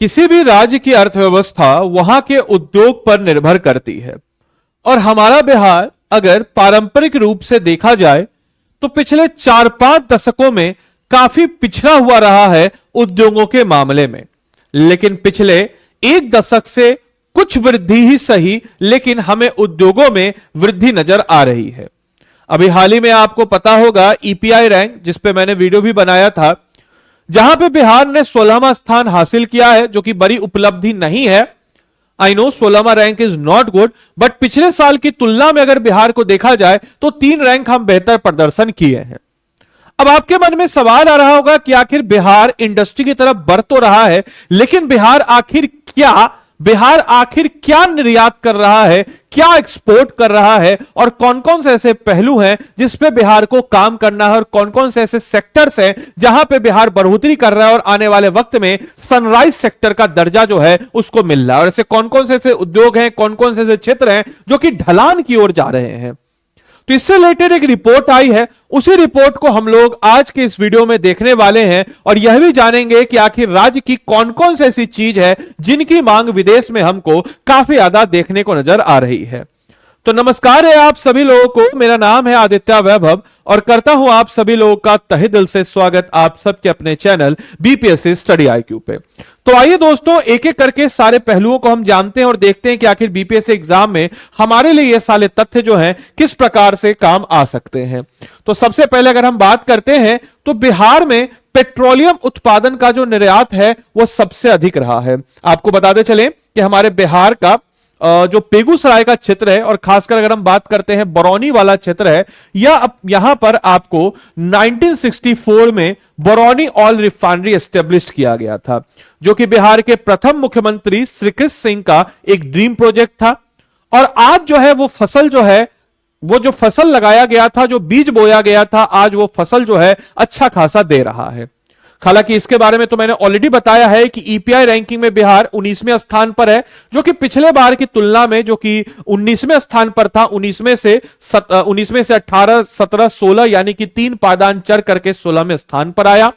किसी भी राज्य की अर्थव्यवस्था वहां के उद्योग पर निर्भर करती है और हमारा बिहार अगर पारंपरिक रूप से देखा जाए तो पिछले 4-5 दशकों में काफी पिछड़ा हुआ रहा है उद्योगों के मामले में। लेकिन पिछले एक दशक से कुछ वृद्धि ही सही, लेकिन हमें उद्योगों में वृद्धि नजर आ रही है। अभी हाल ही में आपको पता होगा ईपीआई रैंक, जिस पे मैंने वीडियो भी बनाया था, जहां पे बिहार ने 16वां स्थान हासिल किया है, जो कि बड़ी उपलब्धि नहीं है। आई नो 16वां rank is not good, but पिछले साल की तुलना में अगर बिहार को देखा जाए तो 3 रैंक हम बेहतर प्रदर्शन किए हैं। अब आपके मन में सवाल आ रहा होगा कि आखिर बिहार इंडस्ट्री की तरफ बढ़ तो रहा है, लेकिन बिहार आखिर क्या निर्यात कर रहा है, क्या एक्सपोर्ट कर रहा है, और कौन कौन से ऐसे पहलू हैं जिस पे बिहार को काम करना है, और कौन कौन से ऐसे सेक्टर्स हैं जहां पे बिहार बढ़ोतरी कर रहा है और आने वाले वक्त में सनराइज सेक्टर का दर्जा जो है उसको मिल रहा है, और ऐसे कौन कौन से ऐसे उद्योग हैं, कौन कौन से ऐसे क्षेत्र हैं जो कि ढलान की ओर जा रहे हैं। तो इससे रिलेटेड एक रिपोर्ट आई है, उसी रिपोर्ट को हम लोग आज के इस वीडियो में देखने वाले हैं और यह भी जानेंगे कि आखिर राज्य की कौन कौन सी ऐसी चीज है जिनकी मांग विदेश में हमको काफी ज्यादा देखने को नजर आ रही है। तो नमस्कार है आप सभी लोगों को, मेरा नाम है आदित्य वैभव और करता हूं आप सभी लोगों का तहे दिल से स्वागत आप सबके अपने चैनल बीपीएससी स्टडी आईक्यू पे। तो आइए दोस्तों, एक एक करके सारे पहलुओं को हम जानते हैं और देखते हैं कि आखिर बीपीएससी एग्जाम में हमारे लिए ये सारे तथ्य जो हैं किस प्रकार से काम आ सकते हैं। तो सबसे पहले अगर हम बात करते हैं तो बिहार में पेट्रोलियम उत्पादन का जो निर्यात है वो सबसे अधिक रहा है। आपको बताते चले कि हमारे बिहार का जो बेगूसराय का क्षेत्र है, और खासकर अगर हम बात करते हैं बरौनी वाला क्षेत्र है, यहां पर आपको 1964 में बरौनी ऑयल रिफाइनरी एस्टेब्लिश किया गया था, जो कि बिहार के प्रथम मुख्यमंत्री श्री कृष्ण सिंह का एक ड्रीम प्रोजेक्ट था। और आज जो है वो फसल जो है, वो जो फसल लगाया गया था, जो बीज बोया गया था, आज वो फसल जो है अच्छा खासा दे रहा है। हालांकि इसके बारे में तो मैंने ऑलरेडी बताया है कि ईपीआई रैंकिंग में बिहार 19वें स्थान पर है, जो कि पिछले बार की तुलना में, जो कि 19वें स्थान पर था, 19 में से 18, 17, 16 यानी कि 3 पायदान चढ़ करके 16वें स्थान पर आया।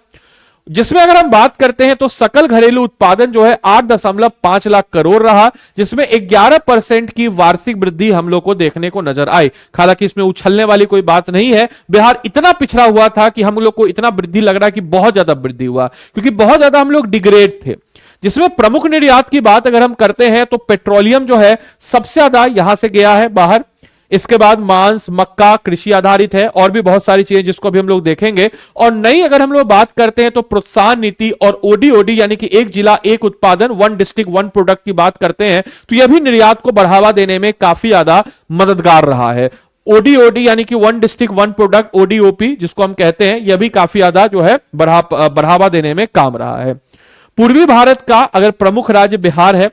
जिसमें अगर हम बात करते हैं तो सकल घरेलू उत्पादन जो है 8.5 लाख करोड़ रहा, जिसमें 11% की वार्षिक वृद्धि हम लोग को देखने को नजर आई। हालांकि इसमें उछलने वाली कोई बात नहीं है, बिहार इतना पिछड़ा हुआ था कि हम लोग को इतना वृद्धि लग रहा है कि बहुत ज्यादा वृद्धि हुआ, क्योंकि बहुत ज्यादा हम लोग डिग्रेड थे। जिसमें प्रमुख निर्यात की बात अगर हम करते हैं तो पेट्रोलियम जो है सबसे ज्यादा यहां से गया है बाहर। इसके बाद मांस, मक्का, कृषि आधारित है, और भी बहुत सारी चीजें जिसको भी हम लोग देखेंगे। और नई अगर हम लोग बात करते हैं तो प्रोत्साहन नीति और ओडीओडी यानी कि एक जिला एक उत्पादन, 1 डिस्ट्रिक्ट 1 प्रोडक्ट की बात करते हैं तो यह भी निर्यात को बढ़ावा देने में काफी ज्यादा मददगार रहा है। ओडीओडी यानी कि 1 डिस्ट्रिक्ट 1 प्रोडक्ट, ओडीओपी जिसको हम कहते हैं, यह भी काफी ज्यादा जो है बढ़ावा देने में काम रहा है। पूर्वी भारत का अगर प्रमुख राज्य बिहार है,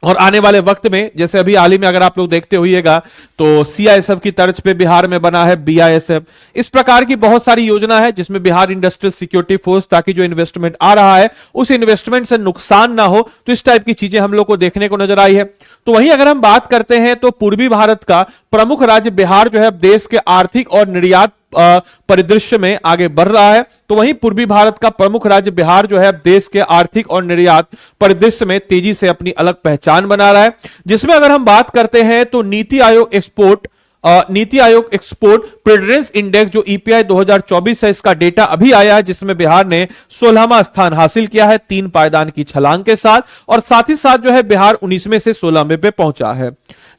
और आने वाले वक्त में जैसे अभी हाल ही में अगर आप लोग देखते होइएगा तो सीआईएसएफ की तर्ज पे बिहार में बना है बीआईएसएफ। इस प्रकार की बहुत सारी योजना है जिसमें बिहार इंडस्ट्रियल सिक्योरिटी फोर्स, ताकि जो इन्वेस्टमेंट आ रहा है उस इन्वेस्टमेंट से नुकसान ना हो, तो इस टाइप की चीजें हम लोग को देखने को नजर आई है। तो वहीं अगर हम बात करते हैं तो पूर्वी भारत का प्रमुख राज्य बिहार जो है देश के आर्थिक और निर्यात परिदृश्य में आगे बढ़ रहा है। तो वहीं पूर्वी भारत का प्रमुख राज्य बिहार जो है देश के आर्थिक और निर्यात परिदृश्य में तेजी से अपनी अलग पहचान बना रहा है। जिसमें अगर हम बात करते हैं तो NITI Aayog export preference index जो ईपीआई 2024 है, इसका डेटा अभी आया है, जिसमें बिहार ने 16वां स्थान हासिल किया है 3 पायदान की छलांग के साथ, और साथ ही साथ जो है बिहार 19 में से 16वें पे पहुंचा है।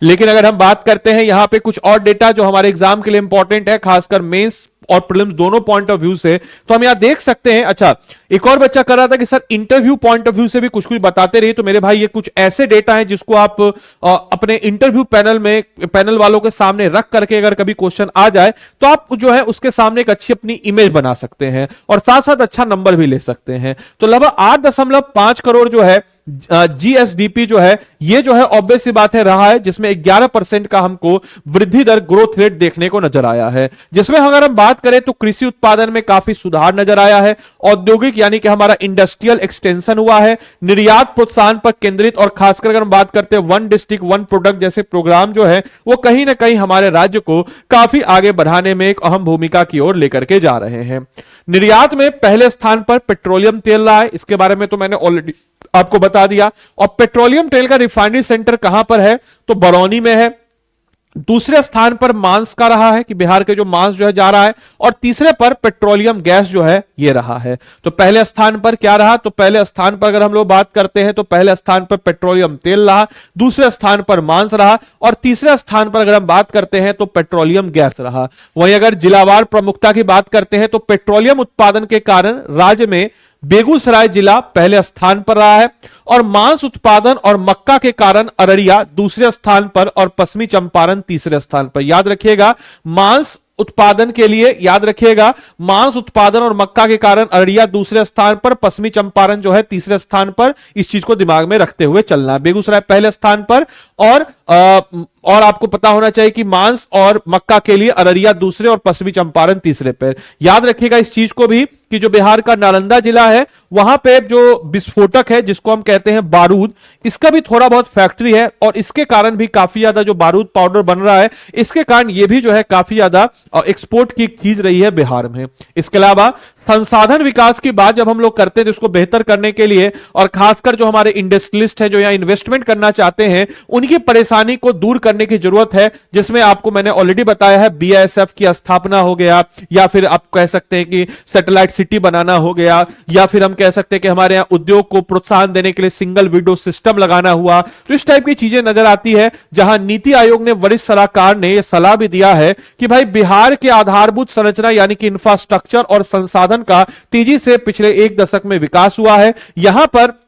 लेकिन अगर हम बात करते हैं यहां पे कुछ और डेटा जो हमारे एग्जाम के लिए इंपॉर्टेंट है, खासकर मेंस और प्रीलिम्स दोनों पॉइंट ऑफ व्यू से, तो हम यहां देख सकते हैं। अच्छा, एक और बच्चा कर रहा था कि sir interview point of view से भी कुछ कुछ बताते रहिए। तो मेरे भाई ये कुछ ऐसे डेटा हैं जिसको आप अपने इंटरव्यू पैनल वालों के सामने रख करके अगर कभी क्वेश्चन आ जाए तो आप जो है उसके सामने एक अच्छी अपनी इमेज बना सकते हैं और साथ साथ अच्छा नंबर भी ले सकते हैं। तो लगभग 8.5 करोड़ जो है जीएसडीपी जो है, ये जो है ऑब्वियस सी बात है रहा है, जिसमें 11% का हमको वृद्धि दर ग्रोथ रेट देखने को नजर आया है। जिसमें अगर हम बात करें तो कृषि उत्पादन में काफी सुधार नजर आया है, औद्योगिक यानी कि हमारा इंडस्ट्रियल एक्सटेंशन हुआ है, निर्यात प्रोत्साहन पर केंद्रित, और खासकर अगर हम बात करते हैं 1 डिस्ट्रिक्ट 1 प्रोडक्ट जैसे प्रोग्राम जो है वो कहीं ना कहीं हमारे राज्य को काफी आगे बढ़ाने में एक अहम भूमिका की ओर लेकर के जा रहे हैं। निर्यात में पहले स्थान पर पेट्रोलियम तेल रहा है, इसके बारे में तो मैंने ऑलरेडी आपको बता बता दिया। और पेट्रोलियम तेल का रिफाइनरी सेंटर कहां पर है, तो बरौनी में है। दूसरे स्थान पर मांस का रहा है कि बिहार के जो मांस जो है जा रहा है, और तीसरे पर पेट्रोलियम गैस जो है ये रहा है। तो पहले स्थान पर क्या रहा, तो पहले स्थान पर अगर हम लोग बात करते हैं तो पहले स्थान पर पेट्रोलियम तेल रहा, दूसरे स्थान पर मांस रहा, और तीसरे स्थान पर अगर हम बात करते हैं तो पेट्रोलियम गैस रहा। वहीं अगर जिलावार प्रमुखता की बात करते हैं तो पेट्रोलियम उत्पादन के कारण राज्य में बेगूसराय जिला पहले स्थान पर रहा है, और मांस उत्पादन और मक्का के कारण अररिया दूसरे स्थान पर और पश्चिमी चंपारण तीसरे स्थान पर। याद रखिएगा, मांस उत्पादन के लिए याद रखिएगा, मांस उत्पादन और मक्का के कारण अररिया दूसरे स्थान पर, पश्चिमी चंपारण जो है तीसरे स्थान पर। इस चीज को दिमाग में रखते हुए चलना। बेगूसराय पहले स्थान पर, और आपको पता होना चाहिए कि मांस और मक्का के लिए अररिया दूसरे और पश्चिमी चंपारण तीसरे पर। याद रखिएगा इस चीज को भी कि जो बिहार का नालंदा जिला है वहां पे जो विस्फोटक है जिसको हम कहते हैं बारूद, इसका भी थोड़ा बहुत फैक्ट्री है, और इसके कारण भी काफी ज्यादा जो बारूद पाउडर बन रहा है इसके कारण ये भी जो है काफी ज्यादा एक्सपोर्ट की खींच रही है बिहार में। इसके अलावा संसाधन विकास की बात जब हम लोग करते हैं तो इसको बेहतर करने के लिए, और खासकर जो हमारे इंडस्ट्रियलिस्ट है जो यहां इन्वेस्टमेंट करना चाहते हैं, उनकी परेशानी को दूर करने की जरूरत है, जिसमें आपको मैंने ऑलरेडी बताया है बीएसएफ की स्थापना हो गया, या फिर आप कह सकते हैं कि सैटेलाइट सिटी बनाना हो गया, या फिर हम कह सकते हैं कि हमारे यहां उद्योग को प्रोत्साहन देने के लिए सिंगल विंडो सिस्टम लगाना हुआ। तो इस टाइप की चीजें नजर आती है, जहां नीति आयोग ने वरिष्ठ सलाहकार ने यह सलाह भी दिया है कि भाई बिहार के आधारभूत संरचना यानी कि इंफ्रास्ट्रक्चर और संसाधन का तेजी से पिछले एक दशक में विकास हुआ है। यहां पर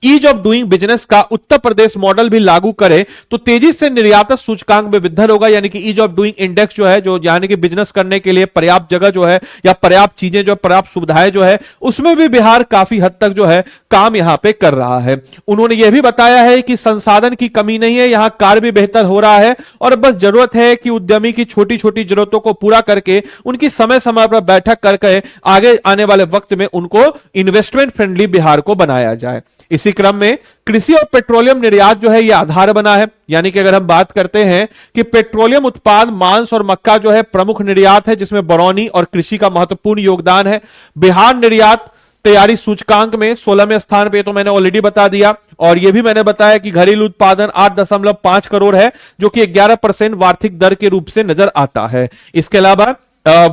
ईज ऑफ डूइंग बिजनेस का उत्तर प्रदेश मॉडल भी लागू करें तो तेजी से निर्यात सूचकांक में वृद्धि होगा, यानी कि ईज ऑफ डूइंग इंडेक्स जो है, जो यानी कि बिजनेस करने के लिए पर्याप्त जगह जो है या पर्याप्त चीजें जो पर्याप्त सुविधाएं जो है, उसमें भी बिहार काफी हद तक जो है काम यहां पे कर रहा है। उन्होंने यह भी बताया है कि संसाधन की कमी नहीं है, यहां कार्य भी बेहतर हो रहा है, और बस जरूरत है कि उद्यमी की छोटी छोटी जरूरतों को पूरा करके उनकी समय समय पर बैठक करके आगे आने वाले वक्त में उनको इन्वेस्टमेंट फ्रेंडली बिहार को बनाया जाए। इसी क्रम में कृषि और पेट्रोलियम निर्यात जो है यह आधार बना है, यानी कि अगर हम बात करते हैं कि पेट्रोलियम उत्पाद मांस और मक्का जो है प्रमुख निर्यात है, जिसमें बरौनी और कृषि का महत्वपूर्ण योगदान है। बिहार निर्यात तैयारी सूचकांक में 16वें स्थान पे, तो मैंने ऑलरेडी बता दिया, और यह भी मैंने बताया कि घरेलू उत्पादन 8.5 करोड़ है, जो कि 11% वार्षिक दर के रूप से नजर आता है। इसके अलावा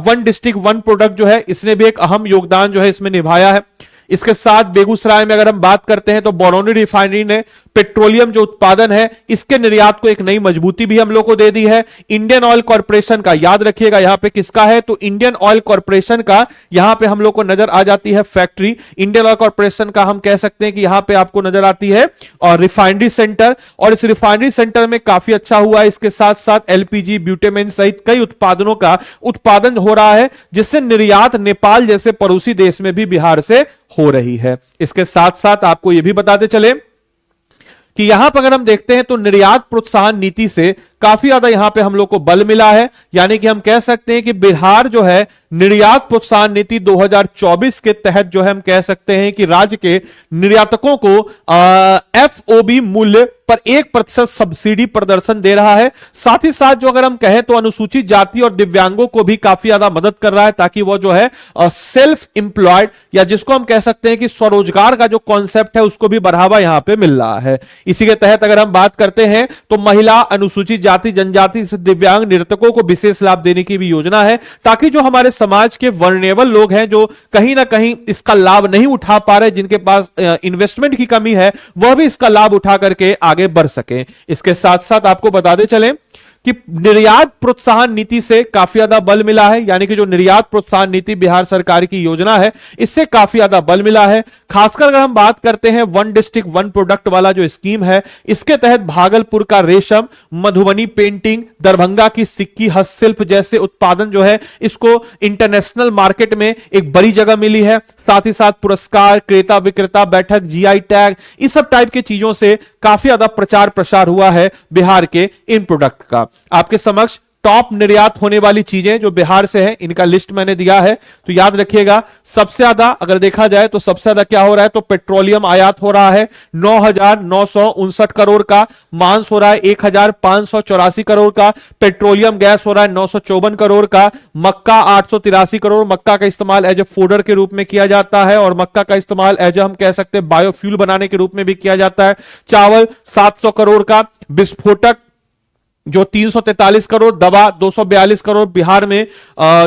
वन डिस्ट्रिक्ट वन प्रोडक्ट जो है, इसने भी एक अहम योगदान जो है इसमें निभाया है। इसके साथ बेगूसराय में अगर हम बात करते हैं तो बरौनी रिफाइनरी ने पेट्रोलियम जो उत्पादन है इसके निर्यात को एक नई मजबूती भी हम लोग को दे दी है। इंडियन ऑयल कॉर्पोरेशन का याद रखिएगा यहां पे किसका है, तो इंडियन ऑयल कॉर्पोरेशन का यहां पे हम लोग को नजर आ जाती है फैक्ट्री। इंडियन ऑयल कॉर्पोरेशन का हम कह सकते हैं कि यहां पे आपको नजर आती है और रिफाइनरी सेंटर, और इस रिफाइनरी सेंटर में काफी अच्छा हुआ है। इसके साथ साथ एलपीजी, ब्यूटेमेन सहित कई उत्पादनों का उत्पादन हो रहा है, जिससे निर्यात नेपाल जैसे पड़ोसी देश में भी बिहार से हो रही है। इसके साथ साथ आपको यह भी बताते चले कि यहां पर अगर हम देखते हैं तो निर्यात प्रोत्साहन नीति से काफी ज्यादा यहां पे हम लोग को बल मिला है, यानी कि हम कह सकते हैं कि बिहार जो है निर्यात प्रोत्साहन नीति 2024 के तहत जो है हम कह सकते हैं कि राज्य के निर्यातकों को एफओबी मूल्य पर 1% सब्सिडी प्रदर्शन दे रहा है। साथ ही साथ जो अगर हम कहें तो अनुसूचित जाति और दिव्यांगों को भी काफी ज्यादा मदद कर रहा है, ताकि वो जो है सेल्फ एम्प्लॉयड या जिसको हम कह सकते हैं कि स्वरोजगार का जो कॉन्सेप्ट है उसको भी बढ़ावा यहां पे मिल रहा है। इसी के तहत अगर हम बात करते हैं तो महिला, अनुसूचित जाति, जनजाति से दिव्यांग नर्तकों को विशेष लाभ देने की भी योजना है, ताकि जो हमारे समाज के वर्नेबल लोग हैं जो कहीं ना कहीं इसका लाभ नहीं उठा पा रहे, जिनके पास इन्वेस्टमेंट की कमी है, वह भी इसका लाभ उठा करके आगे बढ़ सके। इसके साथ साथ आपको बताते चलें कि निर्यात प्रोत्साहन नीति से काफी ज्यादा बल मिला है, यानी कि जो निर्यात प्रोत्साहन नीति बिहार सरकार की योजना है इससे काफी ज्यादा बल मिला है। खासकर अगर हम बात करते हैं वन डिस्ट्रिक्ट वन प्रोडक्ट वाला जो स्कीम है, इसके तहत भागलपुर का रेशम, मधुबनी पेंटिंग, दरभंगा की सिक्की हस्तशिल्प जैसे उत्पादन जो है इसको इंटरनेशनल मार्केट में एक बड़ी जगह मिली है। साथ ही साथ पुरस्कार, क्रेता विक्रेता बैठक, जीआई टैग, इस सब टाइप की चीजों से काफी ज्यादा प्रचार प्रसार हुआ है बिहार के इन प्रोडक्ट का। आपके समक्ष टॉप निर्यात होने वाली चीजें जो बिहार से है, इनका लिस्ट मैंने दिया है, तो याद रखिएगा। सबसे ज्यादा अगर देखा जाए तो सबसे ज्यादा क्या हो रहा है, तो पेट्रोलियम आयात हो रहा है 9,959 करोड़ का, मांस हो रहा है 1,584 करोड़ का, पेट्रोलियम गैस हो रहा है 954 करोड़ का, मक्का 883 करोड़। मक्का का इस्तेमाल एज ए फोडर के रूप में किया जाता है और मक्का का इस्तेमाल एज ए हम कह सकते हैं बायोफ्यूल बनाने के रूप में भी किया जाता है। चावल 700 करोड़ का, विस्फोटक जो 343 करोड़, दवा 242 करोड़। बिहार में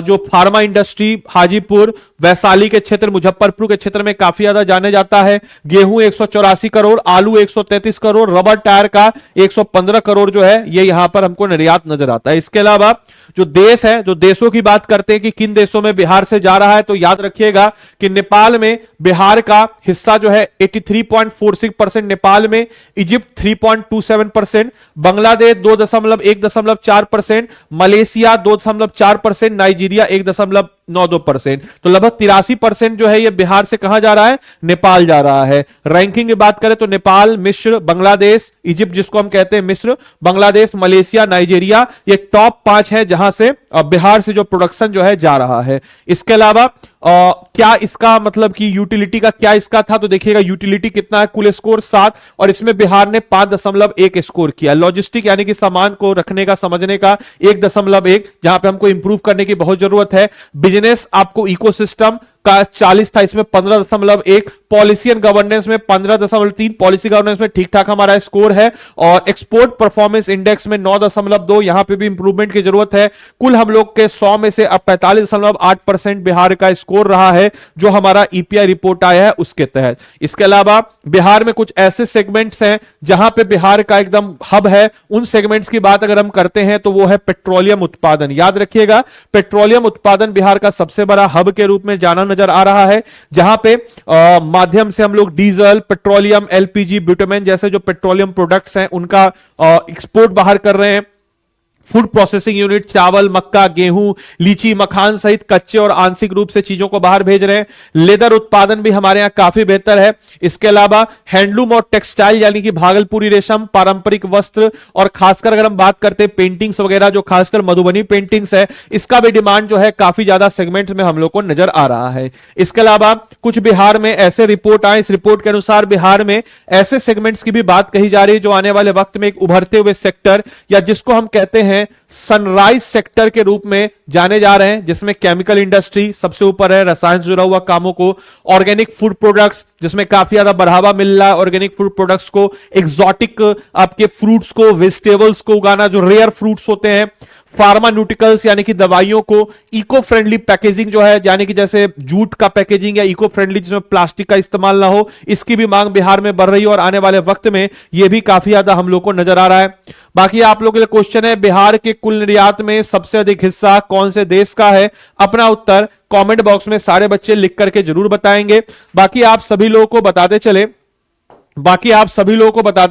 जो फार्मा इंडस्ट्री हाजीपुर, वैशाली के क्षेत्र, मुजफ्फरपुर के क्षेत्र में काफी ज्यादा जाने जाता है। गेहूं 184 करोड़, आलू 133 करोड़, रबर टायर का 115 करोड़ जो है ये यहां पर हमको निर्यात नजर आता है। इसके अलावा जो देश है, जो देशों की बात करते हैं कि किन देशों में बिहार से जा रहा है, तो याद रखिएगा कि नेपाल में बिहार का हिस्सा जो है 83.46% नेपाल में, इजिप्ट 3.27%, बांग्लादेश 2.1.4%, मलेशिया 2.4%, नाइजीरिया 1.92%। तो लगभग 83% जो है ये बिहार से कहां जा रहा है, नेपाल जा रहा है। रैंकिंग की बात करें तो नेपाल, मिस्र, बांग्लादेश, इजिप्ट जिसको हम कहते हैं मिस्र, बांग्लादेश, मलेशिया, नाइजीरिया, ये टॉप 5 है जहां से बिहार से जो प्रोडक्शन जो है जा रहा है। इसके अलावा क्या इसका मतलब कि यूटिलिटी का क्या इसका था, तो देखिएगा यूटिलिटी कितना है, कुल स्कोर 7, और इसमें बिहार ने 5.1 स्कोर किया। लॉजिस्टिक यानी कि सामान को रखने का, समझने का 1.1, जहां पे हमको इंप्रूव करने की बहुत जरूरत है। बिजनेस आपको इकोसिस्टम का 40 था, इसमें 15.1। पॉलिसी एंड गवर्नेंस में 15.3, पॉलिसी गवर्नेंस में ठीक ठाक हमारा स्कोर है। और एक्सपोर्ट परफॉर्मेंस इंडेक्स में 9.2, यहां पे भी इंप्रूवमेंट की जरूरत है। कुल हम लोग के 100 में से अब 45.8% बिहार का स्कोर रहा है, जो हमारा ईपीआई रिपोर्ट आया है उसके तहत। इसके अलावा बिहार में कुछ ऐसे सेगमेंट्स हैं जहां पे बिहार का एकदम हब है। उन सेगमेंट्स की बात अगर हम करते हैं तो वो है पेट्रोलियम उत्पादन। याद रखिएगा, पेट्रोलियम उत्पादन बिहार का सबसे बड़ा हब के रूप में जाना नजर आ रहा है, जहां पे माध्यम से हम लोग डीजल, पेट्रोलियम, एलपीजी, ब्यूटामेन जैसे जो पेट्रोलियम प्रोडक्ट्स हैं उनका एक्सपोर्ट बाहर कर रहे हैं। फूड प्रोसेसिंग यूनिट चावल, मक्का, गेहूं, लीची, मखान सहित कच्चे और आंशिक रूप से चीजों को बाहर भेज रहे हैं। लेदर उत्पादन भी हमारे यहां काफी बेहतर है। इसके अलावा हैंडलूम और टेक्सटाइल यानी कि भागलपुरी रेशम, पारंपरिक वस्त्र, और खासकर अगर हम बात करते हैं पेंटिंग्स वगैरह, जो खासकर मधुबनी पेंटिंग्स है, इसका भी डिमांड जो है काफी ज्यादा सेगमेंट्स में हम लोग को नजर आ रहा है। इसके अलावा कुछ बिहार में ऐसे रिपोर्ट आए, इस रिपोर्ट के अनुसार बिहार में ऐसे सेगमेंट्स की भी बात कही जा रही है जो आने वाले वक्त में एक उभरते हुए सेक्टर या जिसको हम कहते हैं सनराइज सेक्टर के रूप में जाने जा रहे हैं, जिसमें केमिकल इंडस्ट्री सबसे ऊपर है, रसायन से जुड़ा हुआ कामों को, ऑर्गेनिक फूड प्रोडक्ट्स जिसमें काफी ज्यादा बढ़ावा मिल रहा है, ऑर्गेनिक फूड प्रोडक्ट्स को, एक्सोटिक आपके फ्रूट्स को, वेजिटेबल्स को उगाना जो रेयर फ्रूट्स होते हैं, फार्मान्यूटिकल्स यानी कि दवाइयों को, इको फ्रेंडली पैकेजिंग जो है यानी कि जैसे जूट का पैकेजिंग या इको फ्रेंडली जिसमें प्लास्टिक का इस्तेमाल ना हो, इसकी भी मांग बिहार में बढ़ रही है और आने वाले वक्त में यह भी काफी ज्यादा हम लोग को नजर आ रहा है। बाकी आप लोगों के लिए क्वेश्चन है, बिहार के कुल निर्यात में सबसे अधिक हिस्सा कौन से देश का है? अपना उत्तर कमेंट बॉक्स में सारे बच्चे लिख करके जरूर बताएंगे। बाकी आप सभी लोगों को बताते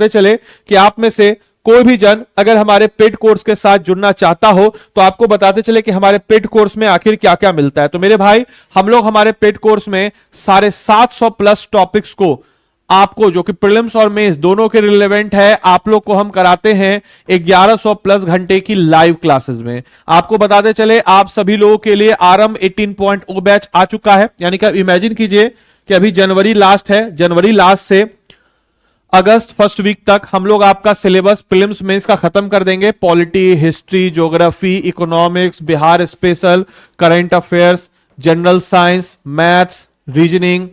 चले कि आप में से कोई भी जन अगर हमारे पेड कोर्स के साथ जुड़ना चाहता हो तो आपको बताते चले कि हमारे पेड कोर्स में आखिर क्या क्या मिलता है। तो मेरे भाई, हम लोग हमारे पेड कोर्स में 750 प्लस टॉपिक्स को आपको, जो कि प्रीलिम्स और मेंस दोनों के रिलेवेंट है, आप लोग को हम कराते हैं 1100 प्लस घंटे की लाइव क्लासेस में। आपको बताते चले, आप सभी लोगों के लिए आरंभ 18.0 बैच आ चुका है। यानी कि आप इमेजिन कीजिए कि अभी जनवरी लास्ट है, जनवरी लास्ट से अगस्त फर्स्ट वीक तक हम लोग आपका सिलेबस प्रीलिम्स मेंस का खत्म कर देंगे। Polity, history, geography, economics, Bihar special, current affairs, general science, maths, reasoning,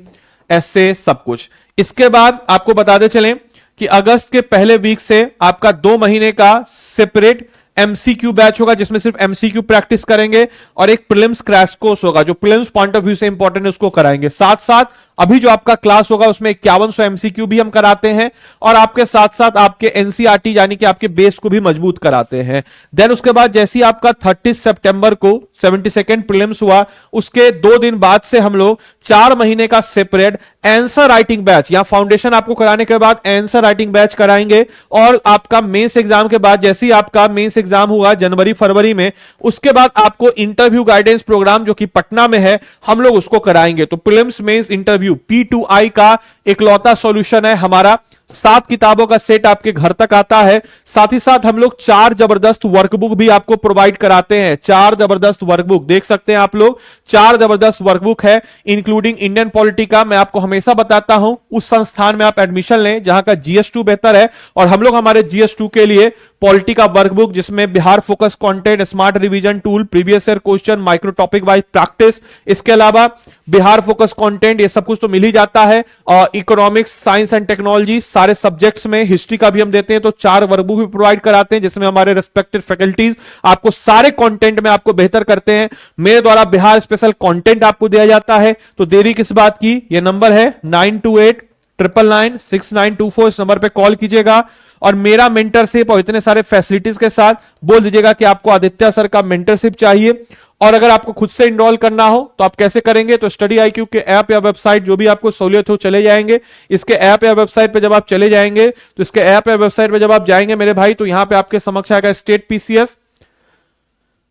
essay, सब कुछ। इसके बाद आपको बताते चलें कि अगस्त के पहले वीक से आपका 2 महीने का सेपरेट एमसीक्यू बैच होगा, जिसमें सिर्फ एमसीक्यू प्रैक्टिस करेंगे, और एक प्रीलिम्स क्रैश कोर्स होगा जो प्रीलिम्स पॉइंट ऑफ व्यू से इंपॉर्टेंट है, उसको कराएंगे। साथ साथ अभी जो आपका क्लास होगा उसमें 5100 एमसीक्यू भी हम कराते हैं, और आपके साथ साथ आपके एनसीईआरटी यानी कि आपके बेस को भी मजबूत कराते हैं। देन उसके बाद जैसे ही आपका 30 सितंबर को 72nd प्रीलिम्स हुआ, उसके 2 दिन बाद से हम लोग 4 महीने का सेपरेट आंसर राइटिंग बैच या फाउंडेशन आपको कराने के बाद आंसर राइटिंग बैच कराएंगे। और आपका मेंस एग्जाम के बाद, जैसे ही आपका मेंस एग्जाम हुआ जनवरी फरवरी में, उसके बाद आपको इंटरव्यू गाइडेंस प्रोग्राम जो कि पटना में है, हम लोग उसको कराएंगे। तो प्रीलिम्स मेंस इंटरव्यू P2I का इकलौता सॉल्यूशन है हमारा 7 किताबों का सेट आपके घर तक आता है। साथ ही साथ हम लोग 4 जबरदस्त वर्कबुक भी आपको प्रोवाइड कराते हैं। 4 जबरदस्त वर्कबुक देख सकते हैं आप लोग, 4 जबरदस्त वर्कबुक है इंक्लूडिंग इंडियन पॉलिटी का। मैं आपको हमेशा बताता हूं उस संस्थान में आप एडमिशन लें जहां का GS2 बेहतर है, और हम लोग हमारे GS2 के लिए पॉलिटी का वर्कबुक जिसमें Bihar focus content, smart revision tool, previous year question, micro topic wise practice, इसके अलावा बिहार फोकस कंटेंट, ये सब कुछ तो मिल ही जाता है। और इकोनॉमिक्स, साइंस एंड टेक्नोलॉजी सारे सब्जेक्ट्स में, हिस्ट्री का भी हम देते हैं, तो 4 वर्कबुक भी प्रोवाइड कराते हैं जिसमें हमारे रिस्पेक्टेड फैकल्टीज आपको सारे कंटेंट में आपको बेहतर करते हैं। मेरे द्वारा बिहार स्पेशल कंटेंट आपको दिया जाता है, तो देरी किस बात की। ये नंबर है 9289996924, इस नंबर पे कॉल कीजिएगा और मेरा मेंटरशिप और इतने सारे फैसिलिटीज के साथ बोल दीजिएगा कि आपको आदित्य सर का मेंटरशिप चाहिए। और अगर आपको खुद से इनरोल करना हो तो आप कैसे करेंगे, तो स्टडी IQ के ऐप या वेबसाइट जो भी आपको सहूलियत हो चले जाएंगे। इसके ऐप या वेबसाइट पे जब आप चले जाएंगे, तो इसके ऐप या वेबसाइट पे जब आप जाएंगे मेरे भाई, तो यहां पे आपके समक्ष आएगा स्टेट PCS,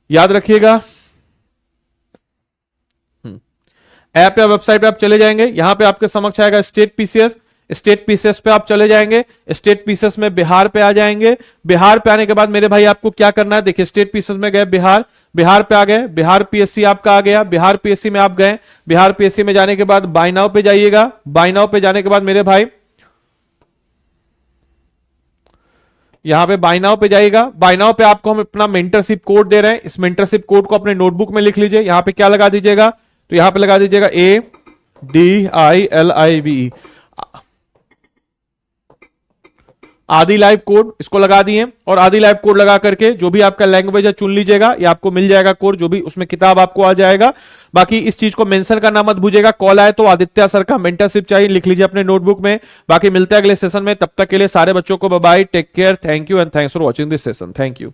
याद रखिएगा। ऐप या वेबसाइट पे आप चले जाएंगे, यहां पे आपके समक्ष आएगा स्टेट PCS। स्टेट PCS पे आप चले जाएंगे, स्टेट PCS में बिहार पे आ जाएंगे। बिहार पे आने के बाद मेरे भाई आपको क्या करना है, देखिए स्टेट PCS में गए, बिहार पे आ गए, बिहार PSC आपका आ गया। बिहार PSC में आप गए, बिहार PSC में जाने के बाद बाय नाउ पे जाइएगा। बाय नाउ पे जाने के बाद मेरे भाई यहां पे बाय नाउ पे जाइएगा। बाय नाउ पे आपको हम अपना मेंटरशिप कोड दे रहे हैं, इस मेंटरशिप कोड को अपने नोटबुक में लिख लीजिए। यहां पे क्या लगा दीजिएगा, तो यहां पे लगा दीजिएगा ADILIVE, आदि लाइव कोड, इसको लगा दिए। और आदि लाइव कोड लगा करके जो भी आपका लैंग्वेज है चुन लीजिएगा, ये आपको मिल जाएगा कोड, जो भी उसमें किताब आपको आ जाएगा। बाकी इस चीज को मेंशन करना मत भूलिएगा, कॉल आए तो आदित्य सर का मेंटरशिप चाहिए, लिख लीजिए अपने नोटबुक में। बाकी मिलते हैं अगले सेशन में, तब तक के लिए सारे बच्चों को bye bye, take care, thank you and thanks for watching this session, thank you.